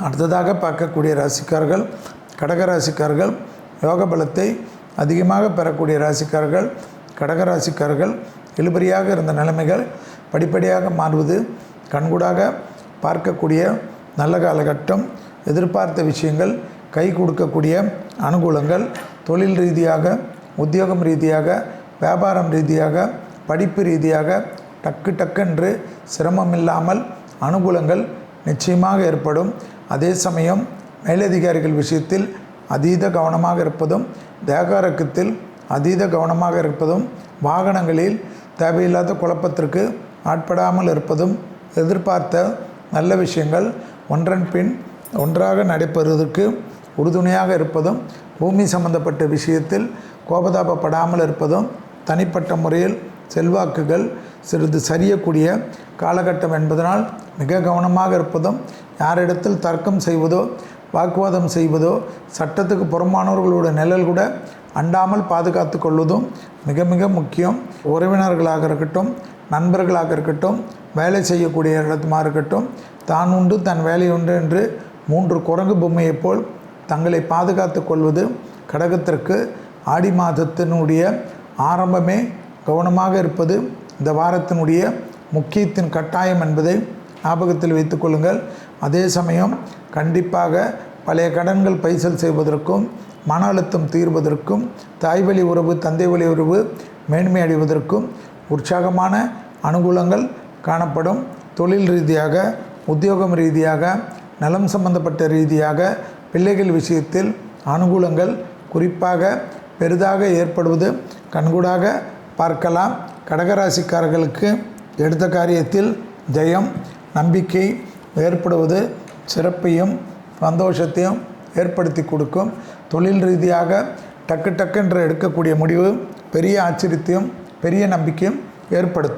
அடுத்ததாக பார்க்கக்கூடிய ராசிக்காரர்கள் கடகராசிக்காரர்கள். யோக பலத்தை அதிகமாக பெறக்கூடிய ராசிக்காரர்கள் கடகராசிக்காரர்கள். இழுபறியாக இருந்த நிலைமைகள் படிப்படியாக மாறுவது கண்கூடாக பார்க்கக்கூடிய நல்ல காலகட்டம். எதிர்பார்த்த விஷயங்கள் கை கொடுக்கக்கூடிய அனுகூலங்கள். தொழில் ரீதியாக, உத்தியோகம் ரீதியாக, வியாபாரம் ரீதியாக, படிப்பு ரீதியாக டக்கு சிரமமில்லாமல் அனுகூலங்கள் நிச்சயமாக ஏற்படும். அதே சமயம் மேலதிகாரிகள் விஷயத்தில் அதீத கவனமாக இருப்பதும், தேகாரக்கத்தில் அதீத கவனமாக இருப்பதும், வாகனங்களில் தேவையில்லாத குழப்பத்திற்கு ஆட்படாமல் இருப்பதும், எதிர்பார்த்த நல்ல விஷயங்கள் ஒன்றன் பின் ஒன்றாக நடைபெறுவதற்கு உறுதுணையாக இருப்பதும், பூமி சம்பந்தப்பட்ட விஷயத்தில் கோபதாபப்படாமல் இருப்பதும், தனிப்பட்ட முறையில் செல்வாக்குகள் சிறிது சரியக்கூடிய காலகட்டம் என்பதனால் மிக கவனமாக இருப்பதும், யாரிடத்தில் தர்க்கம் செய்வதோ வாக்குவாதம் செய்வதோ, சட்டத்துக்கு புறம்பானவர்களோட நிழல் கூட அண்டாமல் பாதுகாத்து கொள்வதும் மிக மிக முக்கியம். உறவினர்களாக இருக்கட்டும், நண்பர்களாக இருக்கட்டும், வேலை செய்யக்கூடிய இடத்துமா இருக்கட்டும், தான் உண்டு தன் வேலை உண்டு என்று 3 குரங்கு பொம்மையைப் போல் தங்களை பாதுகாத்து கொள்வது கடகத்திற்கு ஆடி மாதத்தினுடைய ஆரம்பமே கவனமாக இருப்பது இந்த வாரத்தினுடைய முக்கியத்தின் கட்டாயம் என்பதை ஞாபகத்தில் வைத்து கொள்ளுங்கள். அதே சமயம் கண்டிப்பாக பழைய கடன்கள் பைசல் செய்வதற்கும், மன அழுத்தம் தீர்வதற்கும், தாய்வழி உறவு தந்தை வழி உறவு மேன்மை அடைவதற்கும் உற்சாகமான அனுகூலங்கள் காணப்படும். தொழில் ரீதியாக, உத்தியோகம் ரீதியாக, நலம் சம்பந்தப்பட்ட ரீதியாக, பிள்ளைகள் விஷயத்தில் அனுகூலங்கள் குறிப்பாக பெரிதாக ஏற்படுவது கண்கூடாக பார்க்கலாம். கடகராசிக்காரர்களுக்கு எடுத்த காரியத்தில் ஜெயம், நம்பிக்கை ஏற்படுவது சிறப்பையும் சந்தோஷத்தையும் ஏற்படுத்தி கொடுக்கும். தொழில் ரீதியாக டக்கு என்று எடுக்கக்கூடிய முடிவு பெரிய ஆச்சரியத்தையும் பெரிய நம்பிக்கையும் ஏற்படுத்தும்.